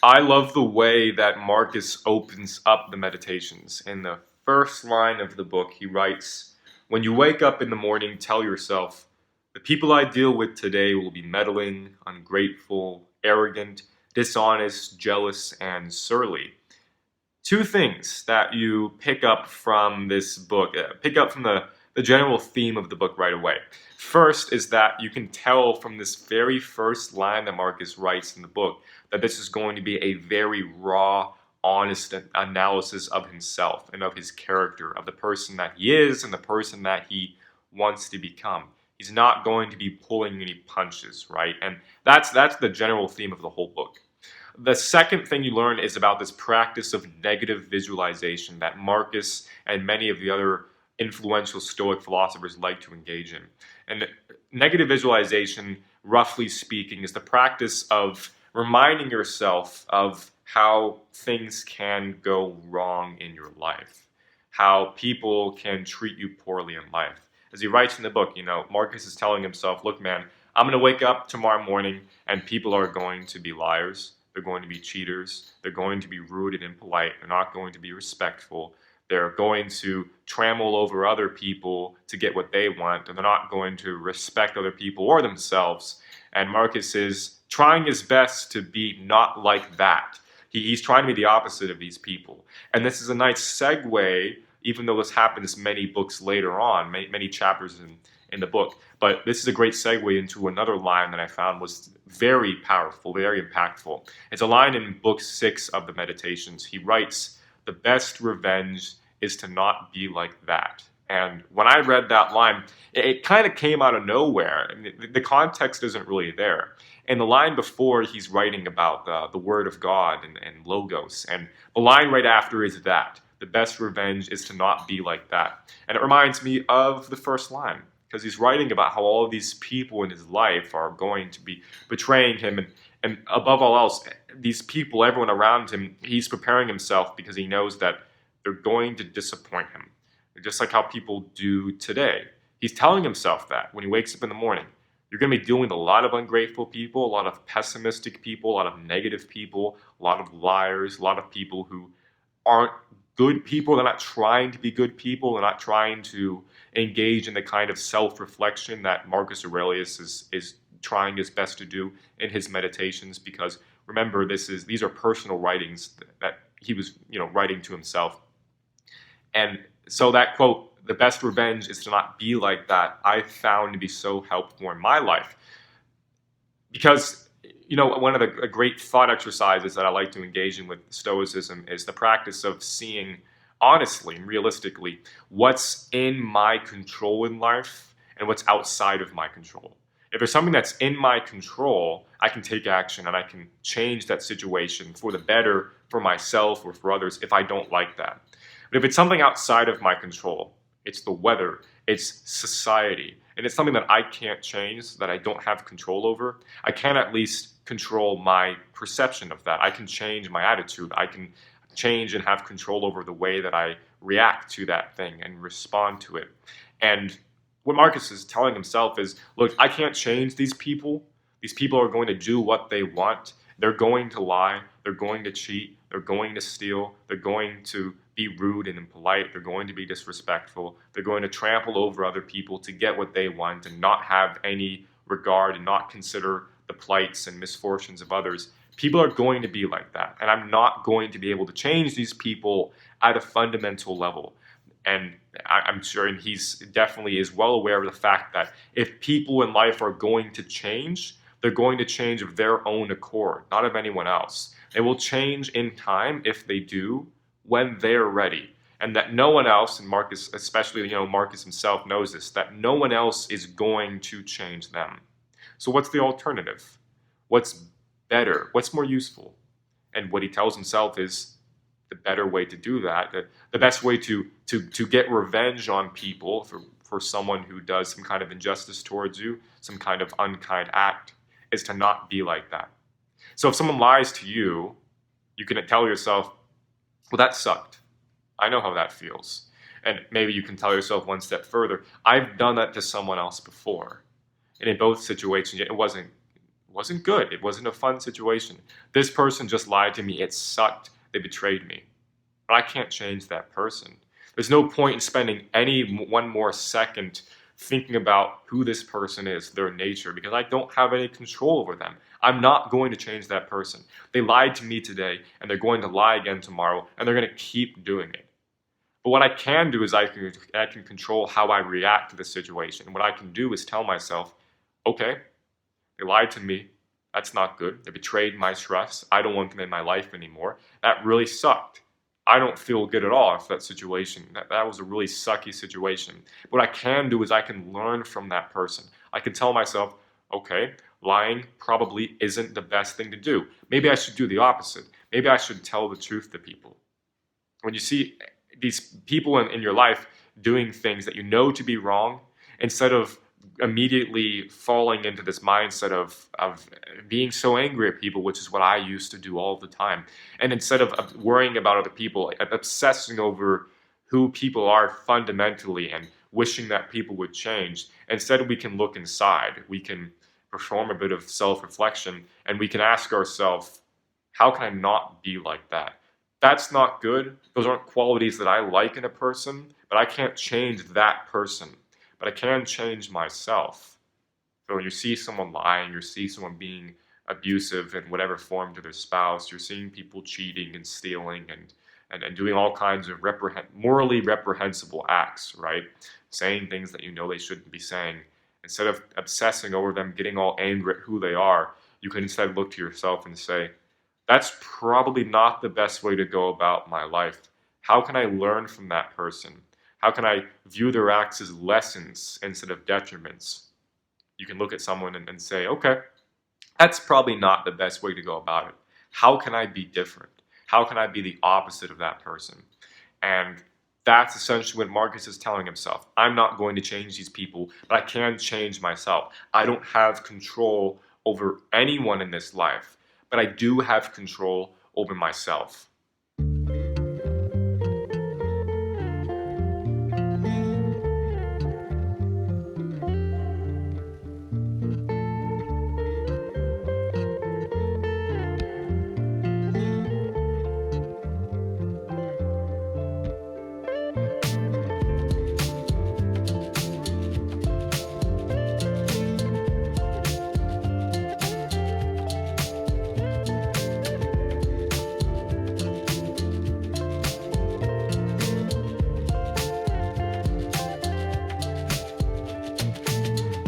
I love the way that Marcus opens up the meditations. In the first line of the book, he writes, "When you wake up in the morning, tell yourself, the people I deal with today will be meddling, ungrateful, arrogant, dishonest, jealous, and surly." Two things that you pick up from this book, pick up from the general theme of the book right away. First is that you can tell from this very first line that Marcus writes in the book that this is going to be a very raw, honest analysis of himself and of his character, of the person that he is and the person that he wants to become. He's not going to be pulling any punches, right? And that's the general theme of the whole book. The second thing you learn is about this practice of negative visualization that Marcus and many of the other influential Stoic philosophers like to engage in. And negative visualization, roughly speaking, is the practice of reminding yourself of how things can go wrong in your life, how people can treat you poorly in life. As he writes in the book, Marcus is telling himself, look, man, I'm going to wake up tomorrow morning and people are going to be liars. They're going to be cheaters. They're going to be rude and impolite. They're not going to be respectful. They're going to trample over other people to get what they want, and they're not going to respect other people or themselves. And Marcus is trying his best to be not like that. He's trying to be the opposite of these people. And this is a nice segue, even though this happens many books later on, many chapters in the book. But this is a great segue into another line that I found was very powerful, very impactful. It's a line in book 6 of the Meditations. He writes, "The best revenge is to not be like that." And when I read that line, it kind of came out of nowhere. I mean, the context isn't really there. In the line before, he's writing about the Word of God and Logos. And the line right after is that. The best revenge is to not be like that. And it reminds me of the first line, because he's writing about how all of these people in his life are going to be betraying him. And above all else, these people, everyone around him, he's preparing himself because he knows that they're going to disappoint him, just like how people do today. He's telling himself that when he wakes up in the morning. You're going to be dealing with a lot of ungrateful people, a lot of pessimistic people, a lot of negative people, a lot of liars, a lot of people who aren't good people. They're not trying to be good people. They're not trying to engage in the kind of self-reflection that Marcus Aurelius is trying his best to do in his meditations. Because remember, these are personal writings that he was writing to himself. And so that quote, "The best revenge is to not be like that," I found to be so helpful in my life. Because, one of the great thought exercises that I like to engage in with Stoicism is the practice of seeing honestly and realistically what's in my control in life and what's outside of my control. If there's something that's in my control, I can take action and I can change that situation for the better for myself or for others if I don't like that. But if it's something outside of my control, it's the weather, it's society, and it's something that I can't change, that I don't have control over, I can at least control my perception of that. I can change my attitude. I can change and have control over the way that I react to that thing and respond to it. And what Marcus is telling himself is, look, I can't change these people. These people are going to do what they want. They're going to lie. They're going to cheat. They're going to steal. They're going to be rude and impolite. They're going to be disrespectful. They're going to trample over other people to get what they want and not have any regard and not consider the plights and misfortunes of others. People are going to be like that. And I'm not going to be able to change these people at a fundamental level. And I'm sure, and he's definitely is well aware of the fact that if people in life are going to change, they're going to change of their own accord, not of anyone else. They will change in time if they do, when they're ready. And that no one else, and Marcus, especially, Marcus himself knows this, that no one else is going to change them. So what's the alternative? What's better? What's more useful? And what he tells himself is the better way to do that, the best way to get revenge on people for someone who does some kind of injustice towards you, some kind of unkind act, is to not be like that. So if someone lies to you, you can tell yourself, well, that sucked. I know how that feels. And maybe you can tell yourself one step further, I've done that to someone else before. And in both situations, it wasn't wasn't good. It wasn't a fun situation. This person just lied to me. It sucked. They betrayed me. But I can't change that person. There's no point in spending one more second thinking about who this person is, their nature, because I don't have any control over them. I'm not going to change that person. They lied to me today, and they're going to lie again tomorrow, and they're going to keep doing it. But what I can do is I can control how I react to the situation. What I can do is tell myself, okay, they lied to me. That's not good. They betrayed my trust. I don't want them in my life anymore. That really sucked. I don't feel good at all after that situation. That was a really sucky situation. What I can do is I can learn from that person. I can tell myself, okay, lying probably isn't the best thing to do. Maybe I should do the opposite. Maybe I should tell the truth to people. When you see these people in your life doing things that you know to be wrong, instead of immediately falling into this mindset of being so angry at people, which is what I used to do all the time. And instead of worrying about other people, obsessing over who people are fundamentally and wishing that people would change, instead we can look inside. We can perform a bit of self-reflection, and we can ask ourselves, how can I not be like that? That's not good. Those aren't qualities that I like in a person, but I can't change that person. But I can change myself. So when you see someone lying, you see someone being abusive in whatever form to their spouse, you're seeing people cheating and stealing and doing all kinds of morally reprehensible acts, right? Saying things that you know they shouldn't be saying. Instead of obsessing over them, getting all angry at who they are, you can instead look to yourself and say, that's probably not the best way to go about my life. How can I learn from that person? How can I view their acts as lessons instead of detriments? You can look at someone and say, okay, that's probably not the best way to go about it. How can I be different? How can I be the opposite of that person? And that's essentially what Marcus is telling himself. I'm not going to change these people, but I can change myself. I don't have control over anyone in this life, but I do have control over myself.